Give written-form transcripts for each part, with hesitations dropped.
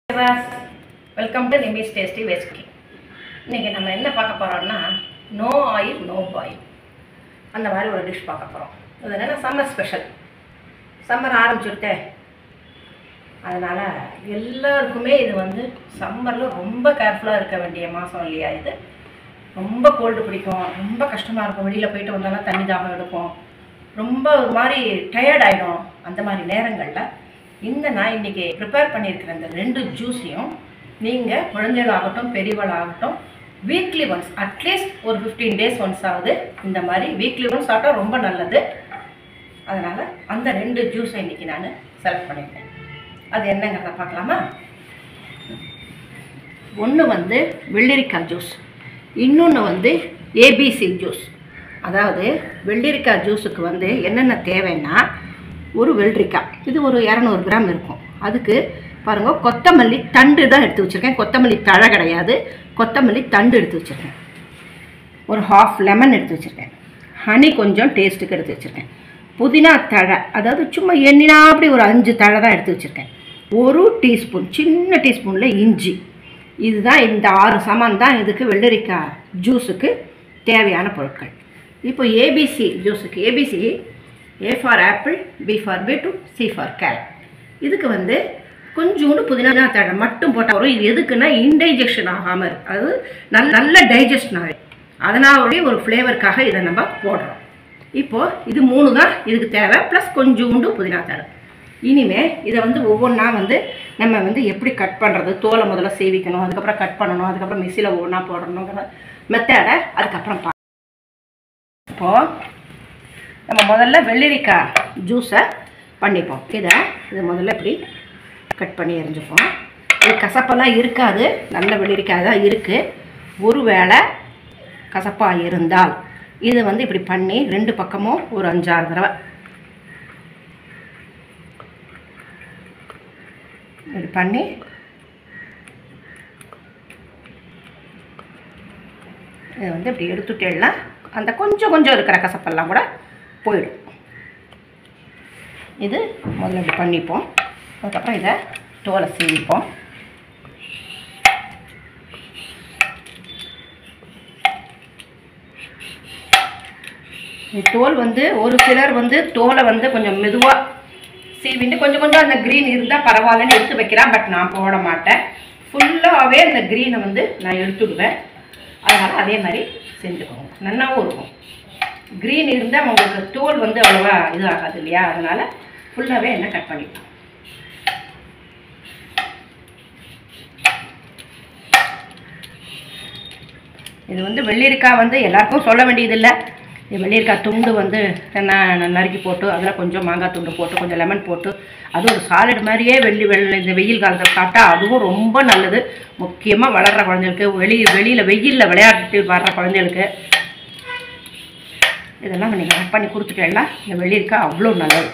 Welcome to நிமிஸ் tasty veg cooking. இன்றைக்கி நம்ம என்ன பார்க்க போகிறோம்னா நோ ஆயில் நோ பாயில் அந்த மாதிரி ஒரு டிஷ் பார்க்க போகிறோம். அது என்னென்னா சம்மர் ஸ்பெஷல். சம்மர் ஆரம்பிச்சுட்டே, அதனால் எல்லாருக்குமே இது வந்து சம்மரில் ரொம்ப கேர்ஃபுல்லாக இருக்க வேண்டிய மாதம் இல்லையா. இது ரொம்ப கோல்டு பிடிக்கும், ரொம்ப கஷ்டமாக இருக்கும். வெளியில் போயிட்டு வந்தாலும் தண்ணி தாகம் எடுக்கும், ரொம்ப ஒரு மாதிரி டயர்ட் ஆகிடும். அந்த மாதிரி நேரங்களில் நான் இன்றைக்கி ப்ரிப்பேர் பண்ணியிருக்கிற இந்த 2 ஜூஸையும் நீங்கள் குழந்தைகளாகட்டும் பெரியவளாகட்டும் வீக்லி ஒன்ஸ், அட்லீஸ்ட் ஒரு 15 டேஸ் ஒன்ஸ் ஆகுது இந்த மாதிரி வீக்லி ஒன்ஸ் சாப்பிட்டா ரொம்ப நல்லது. அதனால் அந்த 2 ஜூஸை இன்றைக்கி நான் செலக்ட் பண்ணியிருக்கேன். அது என்னங்கிறத பார்க்கலாமா? ஒன்று வந்து வெள்ளரிக்காய் ஜூஸ், இன்னொன்று வந்து ஏபிசி ஜூஸ். அதாவது வெள்ளரிக்காய் ஜூஸுக்கு வந்து என்னென்ன தேவைன்னா, ஒரு வெள்ளரிக்காய் இது ஒரு 200 கிராம் இருக்கும். அதுக்கு பாருங்கள், கொத்தமல்லி தண்டு தான் எடுத்து வச்சுருக்கேன். கொத்தமல்லி தழை கிடையாது, கொத்தமல்லி தண்டு எடுத்து வச்சுருக்கேன். ஒரு ½ லெமன் எடுத்து வச்சுருக்கேன். ஹனி கொஞ்சம் டேஸ்ட்டுக்கு எடுத்து வச்சுருக்கேன். புதினா தழை, அதாவது சும்மா எண்ணினா அப்படி ஒரு 5 தழை தான் எடுத்து வச்சுருக்கேன். 1 டீஸ்பூன், சின்ன டீஸ்பூனில் இஞ்சி. இதுதான் இந்த 6 சாமான் தான் இதுக்கு வெள்ளரிக்காய் ஜூஸுக்கு தேவையான பொருட்கள். இப்போ ஏபிசி ஜூஸுக்கு ABC A for apple, B for beetroot, C for carrot. இதுக்கு வந்து கொஞ்சோண்டு புதினா தழை மட்டும் போட்டால் வரும். இது எதுக்குன்னா இன்டைஜெக்ஷன் ஆகாமல் இருக்குது, அதாவது நல்ல டைஜஷன் ஆகும். அதனாலே ஒரு ஃப்ளேவருக்காக இதை நம்ம போடுறோம். இப்போது இது 3 தான் இதுக்கு தேவை, ப்ளஸ் கொஞ்சோண்டு புதினா தழை. இனிமேல் இதை வந்து ஒவ்வொன்றா வந்து நம்ம வந்து எப்படி கட் பண்ணுறது, தோலை முதல்ல சேவிக்கணும், அதுக்கப்புறம் கட் பண்ணணும், அதுக்கப்புறம் மிக்ஸியில் ஒவ்வொன்றா போடணுங்கிற மெத்தடை அதுக்கப்புறம் இப்போது நம்ம முதல்ல வெள்ளரிக்காய் ஜூஸை பண்ணிப்போம். இதை முதல்ல இப்படி கட் பண்ணி எரிஞ்சுப்போம். இது கசப்பெல்லாம் இருக்காது, நல்ல வெள்ளரிக்காய் தான் இருக்குது. ஒருவேளை கசப்பாக இருந்தால் இது வந்து இப்படி பண்ணி 2 பக்கமும் ஒரு 5-6 தடவை இப்படி பண்ணி இதை வந்து இப்படி எடுத்துட்டேன்னா அந்த கொஞ்சம் இருக்கிற கசப்பெல்லாம் கூட போயிடும். இது முதல்ல இப்படி பண்ணிப்போம். அதுக்கப்புறம் இதை தோலை சீவிப்போம். தோல் வந்து ஒரு சிலர் வந்து தோலை வந்து கொஞ்சம் மெதுவாக சீவிட்டு கொஞ்சம் அந்த க்ரீன் இருந்தால் பரவாயில்லன்னு எடுத்து வைக்கிறான். பட் நான் போட மாட்டேன், ஃபுல்லாகவே அந்த க்ரீனை வந்து நான் எடுத்துடுவேன். அதனால் அதே மாதிரி செஞ்சுக்கோங்க, நல்லாவும் இருக்கும். க்ரீன் இருந்தால் உங்களுக்கு தோல் வந்து அவ்வளோவா இது ஆகாது இல்லையா. அதனால் ஃபுல்லாகவே என்ன கட் பண்ணிக்கலாம். இது வந்து வெள்ளரிக்காய் வந்து எல்லாருக்கும் சொல்ல வேண்டியதில்லை. இது வெள்ளரிக்காய் துண்டு வந்து நறுக்கி போட்டு அதில் கொஞ்சம் மாங்காய் துண்டு போட்டு கொஞ்சம் லெமன் போட்டு அது ஒரு சாலட் மாதிரியே இந்த வெயில் காலத்தில் சாப்பிட்டா அதுவும் ரொம்ப நல்லது. முக்கியமாக வளர்கிற குழந்தைகளுக்கு, வெளியில் வெயிலில் விளையாட்டு வர்ற குழந்தைகளுக்கு இதெல்லாம் நீங்கள் கட் பண்ணி கொடுத்துட்டேன்னா இந்த வெள்ளரிக்காய் அவ்வளோ நல்லது.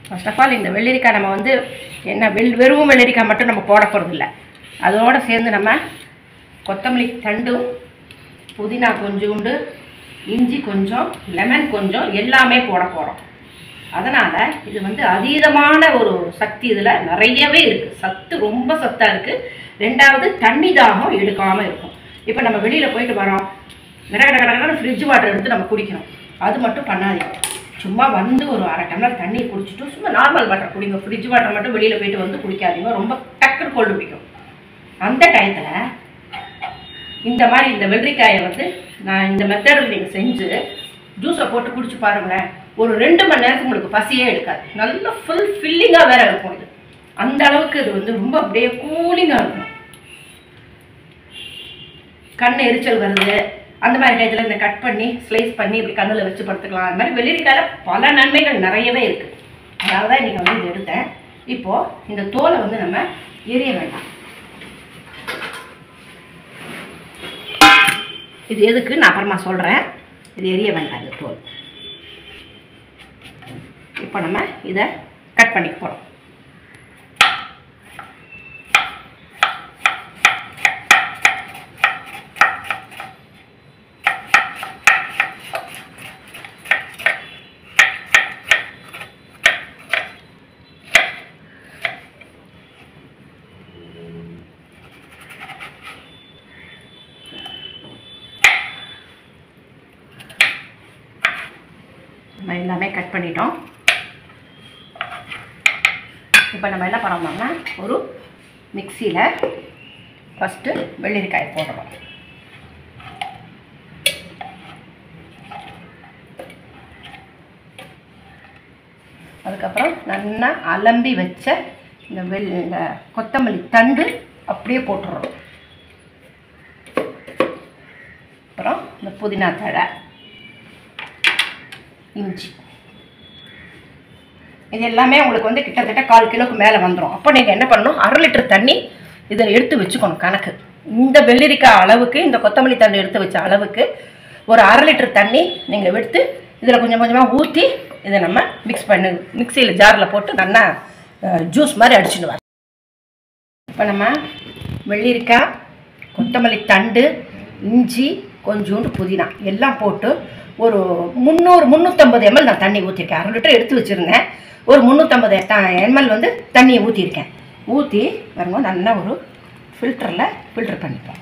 ஃபர்ஸ்ட் ஆஃப் ஆல் இந்த வெள்ளரிக்காய் நம்ம வந்து என்ன வெறும் வெள்ளரிக்காய் மட்டும் நம்ம போட போகிறதில்ல. அதோடு சேர்ந்து நம்ம கொத்தமல்லி தண்டும், புதினா கொஞ்சோண்டு, இஞ்சி கொஞ்சம், லெமன் கொஞ்சம் எல்லாமே போட போகிறோம். அதனால் இது வந்து அதீதமான ஒரு சக்தி இதில் நிறையவே இருக்குது. சத்து ரொம்ப சத்தாக இருக்குது. 2வது தண்ணி தாகம் எடுக்காமல் இருக்கும். இப்போ நம்ம வெளியில் போயிட்டு வரோம், கடகடன்னு ஃப்ரிட்ஜ் வாட்டர் எடுத்து நம்ம குடிக்கிறோம். அது மட்டும் பண்ணாதீங்க. சும்மா வந்து ஒரு 1/2 டம்ளர் தண்ணி குடிச்சிட்டு சும்மா நார்மல் வாட்டர் குடிங்க. ஃப்ரிட்ஜ் வாட்டர் மட்டும் வெளியில் போயிட்டு வந்து குடிக்காதீங்க, ரொம்ப டக்குன்னு கோல்டு பிடிக்கும். அந்த டயத்தில் இந்த மாதிரி இந்த வெள்ளரிக்காயை வந்து நான் இந்த மெத்தடில் நீங்கள் செஞ்சு ஜூஸை போட்டு குடிச்சு பாருங்களேன். ஒரு 2 மணி நேரத்துக்கு உங்களுக்கு பசியே எடுக்காது. நல்ல ஃபில்லிங்காக வேற இருக்கும். இது அந்த அளவுக்கு இது வந்து ரொம்ப அப்படியே கூலிங்காக இருக்கும். கண் எரிச்சல் வருது அந்த மாதிரி டயத்தில் இந்த கட் பண்ணி ஸ்லைஸ் பண்ணி இப்படி கண்ணில் வச்சு படுத்துக்கலாம். அது மாதிரி வெள்ளரிக்காயில் பல நன்மைகள் நிறையவே இருக்குது. அதனால தான் இன்றைக்கி வந்து இது எடுத்தேன். இப்போது இந்த தோலை வந்து நம்ம எரிய வேண்டாம். இது எதுக்கு நான் அப்புறமா சொல்கிறேன். இது எரிய வேண்டாம் இந்த தோல். இப்போ நம்ம இதை கட் பண்ணி போகிறோம். நம்ம எல்லாமே கட் பண்ணிட்டோம். இப்போ நம்ம என்ன பண்ணோம்னா ஒரு மிக்சியில் ஃபஸ்ட்டு வெள்ளரிக்காயை போடுறோம். அதுக்கப்புறம் நல்லா அலம்பி வச்ச இந்த கொத்தமல்லி தண்டு அப்படியே போட்டுடுறோம். அப்புறம் இந்த புதினா தழை, இஞ்சி, இது எல்லாமே உங்களுக்கு வந்து கிட்டத்தட்ட 1/4 கிலோவுக்கு மேலே வந்துடும். அப்போ நீங்கள் என்ன பண்ணணும், 1/2 லிட்டர் தண்ணி இதை எடுத்து வச்சுக்கணும் கணக்கு. இந்த வெள்ளரிக்காய் அளவுக்கு, இந்த கொத்தமல்லி தண்டு எடுத்து வச்ச அளவுக்கு ஒரு 1/2 லிட்டர் தண்ணி நீங்கள் எடுத்து இதில் கொஞ்சம் கொஞ்சமாக ஊற்றி இதை நம்ம மிக்சியில் ஜாரில் போட்டு நல்லா ஜூஸ் மாதிரி அடிச்சுடுவார். இப்போ நம்ம வெள்ளரிக்காய், கொத்தமல்லி தண்டு, இஞ்சி, கொஞ்சோண்டு புதினா எல்லாம் போட்டு ஒரு 350 ml நான் தண்ணி ஊற்றிருக்கேன். 1/2 லிட்டர் எடுத்து வச்சுருந்தேன். ஒரு 350 ml வந்து தண்ணியை ஊற்றிருக்கேன். ஊற்றி பாருங்க நல்லா ஒரு ஃபில்டரில் ஃபில்டர் பண்ணிப்போம்.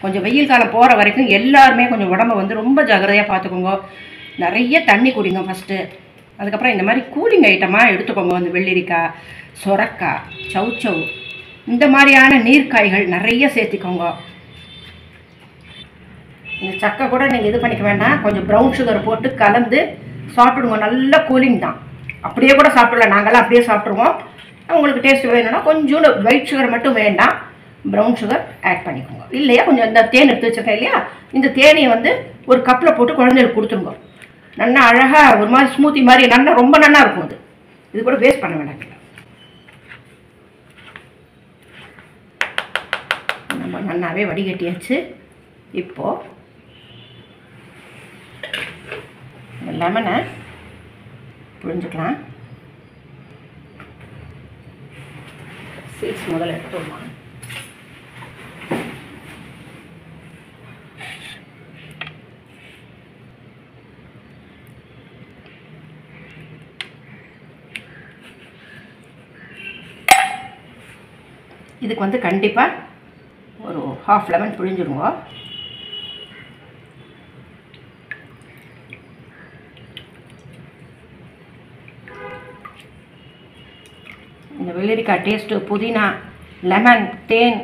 கொஞ்சம் வெயில் காலம் போகிற வரைக்கும் எல்லாருமே கொஞ்சம் உடம்பை வந்து ரொம்ப ஜாக்கிரதையாக பார்த்துக்கோங்க. நிறைய தண்ணி குடிங்க ஃபஸ்ட்டு. அதுக்கப்புறம் இந்த மாதிரி கூலிங் ஐட்டமாக எடுத்துக்கோங்க. வந்து வெள்ளரிக்காய், சொரக்காய், சவுச்சவு, இந்த மாதிரியான நீர்க்காய்கள் நிறைய சேர்த்திக்கோங்க. இந்த சக்கை கூட நீங்கள் இது பண்ணிக்க வேண்டாம், கொஞ்சம் ப்ரௌன் சுகர் போட்டு கலந்து சாப்பிடுங்க. நல்ல கூலிங் தான். அப்படியே கூட சாப்பிடலாம், நாங்கள்லாம் அப்படியே சாப்பிட்ருவோம். உங்களுக்கு டேஸ்ட் வேணும்னா கொஞ்சோண்டு ஒயிட் சுகர் மட்டும் வேண்டாம், ப்ரௌன் சுகர் ஆட் பண்ணிக்கோங்க. இல்லையா கொஞ்சம் இந்த தேன் எடுத்து வச்சுருக்கேன் இல்லையா, இந்த தேனையை வந்து ஒரு கப்பில் போட்டு குழந்தைகளுக்கு கொடுத்துருங்க. நல்லா அழகாக ஒரு மாதிரி ஸ்மூத்தி மாதிரி நல்லா ரொம்ப நல்லா இருக்கும். இது கூட வேஸ்ட் பண்ண வேண்டாம். நம்ம நல்லாவே வடிகட்டியாச்சு. இப்போது லெமனை புழிஞ்சுக்கலாம். சீட்ஸ் முதல்ல எடுத்துடலாம். இதுக்கு வந்து கண்டிப்பாக ஒரு 1/2 லெமன் புழிஞ்சிடுங்க. இந்த வெள்ளரிக்காய் டேஸ்ட்டு, புதினா, லெமன், தேன்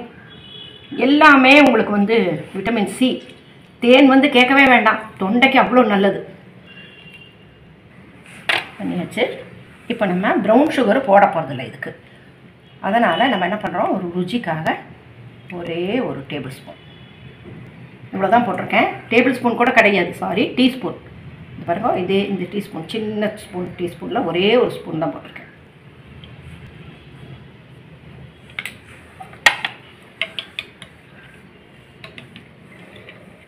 எல்லாமே உங்களுக்கு வந்து விட்டமின் சி. தேன் வந்து கேட்கவே வேண்டாம், தொண்டைக்கு அவ்வளோ நல்லது. பண்ணியாச்சு. இப்போ நம்ம ப்ரௌன் சுகர் போட போகிறதில்ல இதுக்கு. அதனால் நம்ம என்ன பண்ணுறோம், ஒரு ருச்சிக்காக ஒரே ஒரு டேபிள் ஸ்பூன், இவ்வளோ தான் போட்டிருக்கேன். டேபிள் ஸ்பூன் கூட கிடையாது, சாரி, டீஸ்பூன். இது பாருங்க, இதே இந்த டீஸ்பூன், சின்ன ஸ்பூன் டீஸ்பூனில் ஒரே ஒரு ஸ்பூன் தான் போட்டிருக்கேன்.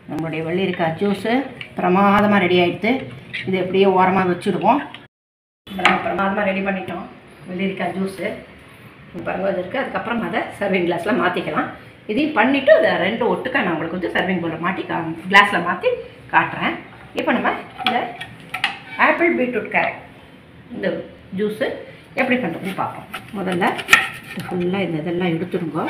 நம்மளுடைய வெள்ளரிக்காய் ஜூஸு பிரமாதமாக ரெடி ஆகிடுது. இது எப்படியே ஓரமாக வச்சுடுவோம். பிரமாதமாக ரெடி பண்ணிட்டோம் வெள்ளரிக்காய் ஜூஸு. பாருங்கள் இது இருக்குது. அதுக்கப்புறம் அதை சர்விங் கிளாஸில் மாற்றிக்கலாம். இதையும் பண்ணிவிட்டு அதை 2 ஒட்டுக்கா நான் உங்களுக்கு வந்து சர்விங் போல மாட்டி கிளாஸில் மாற்றி காட்டுறேன். இப்போ நம்ம இந்த ஆப்பிள், பீட்ரூட், கேரட் இந்த ஜூஸு எப்படி பண்ணுறதுன்னு பார்ப்போம். முதல்ல ஃபுல்லாக இந்த இதெல்லாம் எடுத்துடுங்க.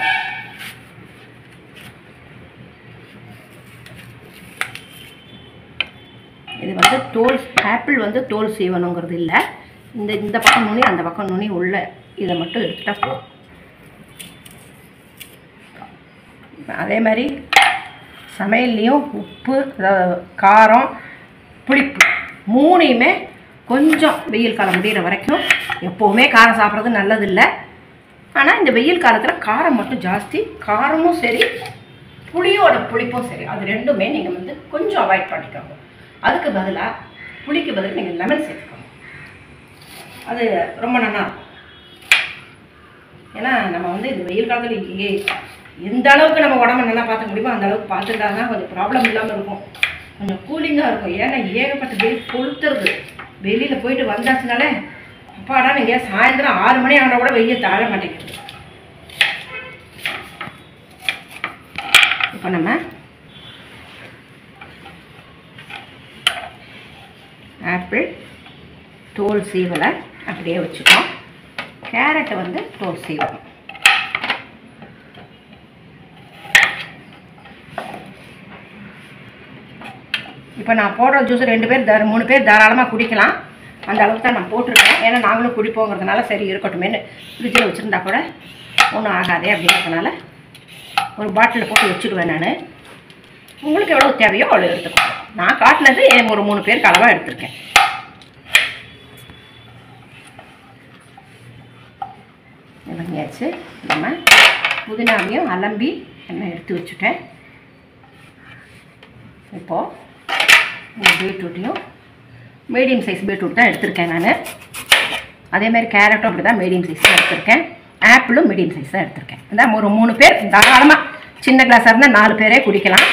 இது வந்து தோல், ஆப்பிள் வந்து தோல் சீவணுங்கிறது இல்லை. இந்த பக்கம் நுனி, அந்த பக்கம் நுனி உள்ள இதை மட்டும் எடுத்துட்டால் போதும். அதே மாதிரி சமையல்லையும் உப்பு, காரம், புளிப்பு 3யுமே கொஞ்சம் வெயில் காலம் முடிகிற வரைக்கும், எப்போவுமே காரம் சாப்பிட்றது நல்லதில்லை. ஆனால் இந்த வெயில் காலத்தில் காரம் மட்டும் ஜாஸ்தி. காரமும் சரி, புளியோட புளிப்பும் சரி, அது ரெண்டுமே நீங்கள் வந்து கொஞ்சம் அவாய்ட் பண்ணிக்கோங்க. அதுக்கு பதிலாக புளிக்கு பதில் நீங்கள் லெமன் சேர்த்துக்கோங்க. அது ரொம்ப நல்லா இருக்கும். ஏன்னா நம்ம வந்து இந்த வெயில் காலத்தில் எந்த அளவுக்கு நம்ம உடம்பை நல்லா பார்த்துக்க முடியுமோ அந்த அளவுக்கு பார்த்துட்டா தான் கொஞ்சம் ப்ராப்ளம் இல்லாமல் இருக்கும், கொஞ்சம் கூலிங்காக இருக்கும். ஏன்னா ஏகப்பட்ட வெயில் கொளுத்துறது. வெளியில் போயிட்டு வந்தாச்சுனாலே அப்பாடா, நீங்கள் சாயந்தரம் 6 மணி ஆனால் கூட வெயில் தாழ மாட்டேங்குது. இப்போ நம்ம ஆப்பிள் தோல் சீவலை அப்படியே வச்சுட்டோம். கேரட்டை வந்து தோல் சீவணும். இப்போ நான் போடுற ஜூஸ் 2 பேர் 3 பேர் தாராளமாக குடிக்கலாம். அந்த அளவுக்கு தான் நான் போட்டிருக்கேன். ஏன்னா நாங்களும் குடிப்போங்கிறதுனால சரி இருக்கட்டுமேனு ஃப்ரிட்ஜில் வச்சுருந்தா கூட ஒன்றும் ஆகாதே அப்படிங்கிறதுனால ஒரு பாட்டிலில் போட்டு வச்சுடுவேன். நான் உங்களுக்கு எவ்வளோ தேவையோ அவ்வளோ எடுத்துக்கோங்க. நான் காட்டினது ஒரு 3 பேருக்கு அளவாக எடுத்திருக்கேன். இறங்கியாச்சு. நம்ம புதினாவையும் அலம்பி எண்ணெய் எடுத்து வச்சுட்டேன். இப்போது இந்த பீட்ரூட்டையும் மீடியம் சைஸ் பீட்ரூட் தான் எடுத்திருக்கேன் நான். அதேமாதிரி கேரட்டும் அப்படி தான் மீடியம் சைஸ் தான் எடுத்திருக்கேன். ஆப்பிளும் மீடியம் சைஸ் தான் எடுத்திருக்கேன். அதான் ஒரு 3 பேர் தாராளமாக சின்ன கிளாஸாக இருந்தால் 4 பேரே குடிக்கலாம்.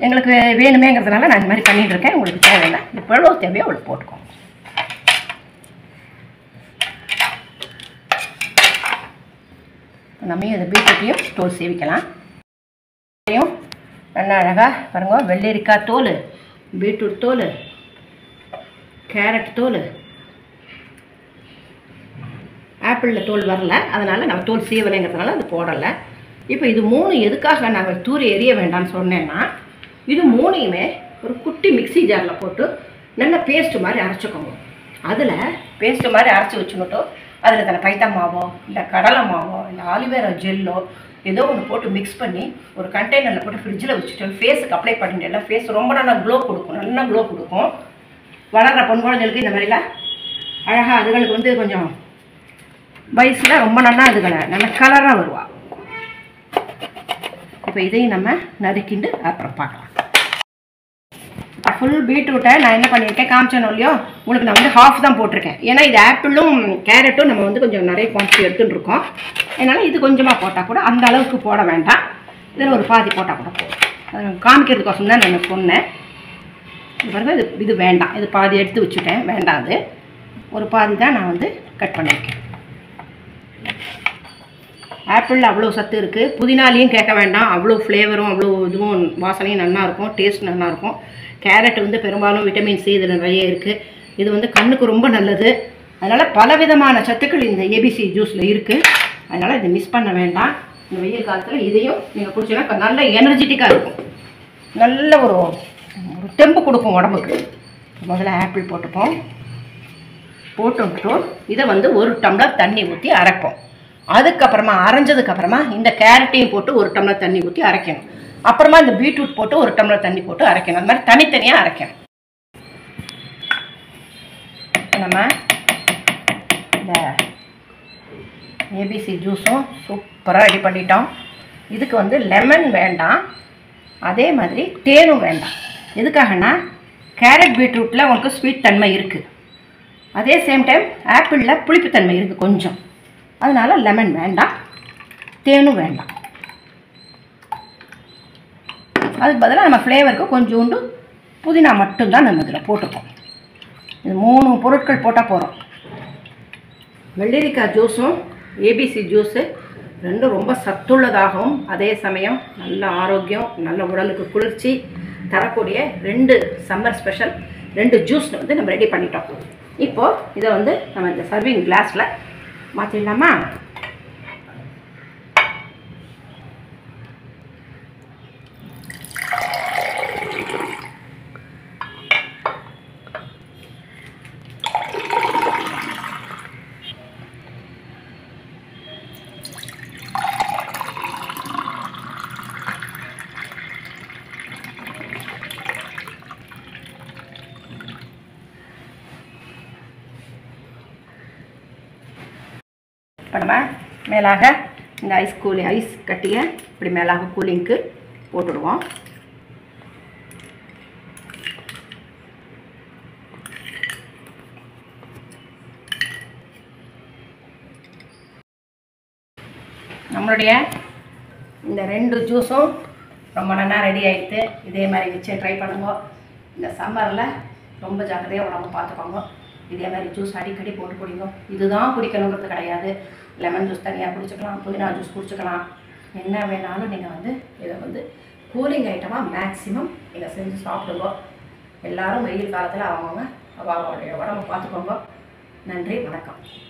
எங்களுக்கு வேணுமேங்கிறதுனால நான் இந்த மாதிரி பண்ணிகிட்டு இருக்கேன். உங்களுக்கு தேவையில்லை, இப்போ எவ்வளோ தேவையோ அவ்வளோ போட்டுக்கோங்க. நம்ம இந்த பீட்ரூட்டையும் தோல் சேவிக்கலாம். நல்லா அழகாக பாருங்க, வெள்ளரிக்காய் தோல், பீட்ரூட் தோல், கேரட் தோல், ஆப்பிளில் தோல் வரல, அதனால் நம்ம தோல் சீவலைங்கிறதுனால அது போடலை. இப்போ இது 3 எதுக்காக நாங்கள் தூரி எரிய வேண்டாம்னு சொன்னேன்னா, இது 3யுமே ஒரு குட்டி மிக்சி ஜாரில் போட்டு நல்லா பேஸ்ட்டு மாதிரி அரைச்சிக்கோங்க. அதில் பேஸ்ட்டு மாதிரி அரைச்சி வச்சுக்கிட்டோம். அதில் தலை பைத்தா மாவோ இல்லை கடலை மாவோ இல்லை ஆலிவேரா ஜெல்லோ ஏதோ ஒன்று போட்டு மிக்ஸ் பண்ணி ஒரு கண்டெய்னரில் போட்டு ஃப்ரிட்ஜில் வச்சுட்டு ஃபேஸுக்கு அப்ளை பண்ணிட்டு ஃபேஸ் ரொம்ப நல்லா க்ளோ கொடுக்கும். நல்லா க்ளோ கொடுக்கும். வளர்கிற பொன் குழந்தைகளுக்கு இந்த மாதிரிலாம் அழகாக அதுகளுக்கு வந்து கொஞ்சம் வயசில் ரொம்ப நல்லா அதுகளை நல்ல கலராக வருவா. இப்போ இதையும் நம்ம நறுக்கிண்டு அப்புறம் பார்க்கலாம். ஃபுல் பீட்ரூட்டை நான் என்ன பண்ணியிருக்கேன் காமிச்சேனோ இல்லையோ, உங்களுக்கு நான் வந்து ஹாஃப் தான் போட்டிருக்கேன். ஏன்னா இது ஆப்பிளும் கேரட்டும் நம்ம வந்து கொஞ்சம் நிறைய குவான்டிட்டி எடுத்துகிட்டு இருக்கோம். அதனால் இது கொஞ்சமாக போட்டால் கூட அந்த அளவுக்கு போட வேண்டாம். இதில் ஒரு பாதி போட்டால் கூட போதும். காமிக்கிறதுக்கோசம் தான் நான் சொன்னேன். இது பாருங்க, இது வேண்டாம். இது பாதி எடுத்து வச்சுட்டேன், வேண்டாம். அது ஒரு பாதி தான் நான் வந்து கட் பண்ணியிருக்கேன். ஆப்பிளில் அவ்வளோ சத்து இருக்குது. புதினாலையும் கேட்க வேண்டாம், அவ்வளோ ஃப்ளேவரும் அவ்வளோ இதுவும் வாசனையும் நல்லாயிருக்கும், டேஸ்ட் நல்லாயிருக்கும். கேரட் வந்து பெரும்பாலும் விட்டமின் சி இதில் நிறைய இருக்குது. இது வந்து கண்ணுக்கு ரொம்ப நல்லது. அதனால் பலவிதமான சத்துக்கள் இந்த ஏபிசி ஜூஸில் இருக்குது. அதனால் இதை மிஸ் பண்ண வேண்டாம். இந்த வெயில் காலத்தில் இதையும் நீங்கள் குடிச்சீங்கன்னா நல்ல எனர்ஜெட்டிக்காக இருக்கும். நல்ல ஒரு தெம்பு கொடுக்கும் உடம்புக்கு. முதல்ல ஆப்பிள் போட்டுப்போம். போட்டு இதை வந்து 1 டம்ளர் தண்ணி ஊற்றி அரைப்போம். அதுக்கப்புறமா அரைஞ்சதுக்கப்புறமா இந்த கேரட்டையும் போட்டு 1 டம்ளர் தண்ணி ஊற்றி அரைக்கணும். அப்புறமா இந்த பீட்ரூட் போட்டு 1 டம்ளர் தண்ணி போட்டு அரைக்கணும். அந்த மாதிரி தனித்தனியாக அரைக்கணும். நம்ம இந்த ஏபிசி ஜூஸும் சூப்பராக ரெடி பண்ணிட்டோம். இதுக்கு வந்து லெமன் வேண்டாம், அதே மாதிரி தேனும் வேண்டாம். எதுக்காகனா கேரட் பீட்ரூட்டில் உங்களுக்கு ஸ்வீட் தன்மை இருக்குது, அதே சேம் டைம் ஆப்பிளில் புளிப்புத்தன்மை இருக்குது கொஞ்சம். அதனால் லெமன் வேண்டாம், தேனும் வேண்டாம். அதுக்கு பதிலாக நம்ம ஃப்ளேவருக்கு கொஞ்சோண்டு புதினா மட்டும்தான் நம்ம இதில் போட்டுப்போம். இது 3 பொருட்கள் போட்டால் போகிறோம். வெள்ளரிக்காய் ஜூஸும் ஏபிசி ஜூஸு ரெண்டும் ரொம்ப சத்துள்ளதாகவும் அதே சமயம் நல்ல ஆரோக்கியம், நல்ல உடலுக்கு குளிர்ச்சி தரக்கூடிய 2 சம்மர் ஸ்பெஷல் 2 ஜூஸ் வந்து நம்ம ரெடி பண்ணிட்டோம். இப்போது இதை வந்து நம்ம இந்த சர்விங் கிளாஸில் மாற்றிடலாமா? இப்போ நம்ம மேலாக இந்த ஐஸ் கட்டியை இப்படி மேலாக கூலிங்க்கு போட்டுடுவோம். நம்மளுடைய இந்த 2 ஜூஸும் ரொம்ப நல்லா ரெடி ஆகிடுது. இதே மாதிரி வச்சு ட்ரை பண்ணுங்க. இந்த சம்மரில் ரொம்ப ஜாக்கிரதையாக உடம்பு பார்த்துக்கோங்க. இதே மாதிரி ஜூஸ் அடிக்கடி போட்டு குடிங்க. இதுதான் குடிக்கணுங்கிறது கிடையாது. லெமன் ஜூஸ் தனியாக குடிச்சிக்கலாம், புதினா ஜூஸ் குடிச்சிக்கலாம், என்ன வேணாலும் நீங்கள் வந்து இதை வந்து கூலிங் ஐட்டமாக மேக்ஸிமம் இதை செஞ்சு சாப்பிடுங்க. எல்லோரும் வெயில் காலத்தில் அவங்கவுங்க அவங்களுடைய உடம்பை பார்த்துக்கோங்க. நன்றி, வணக்கம்.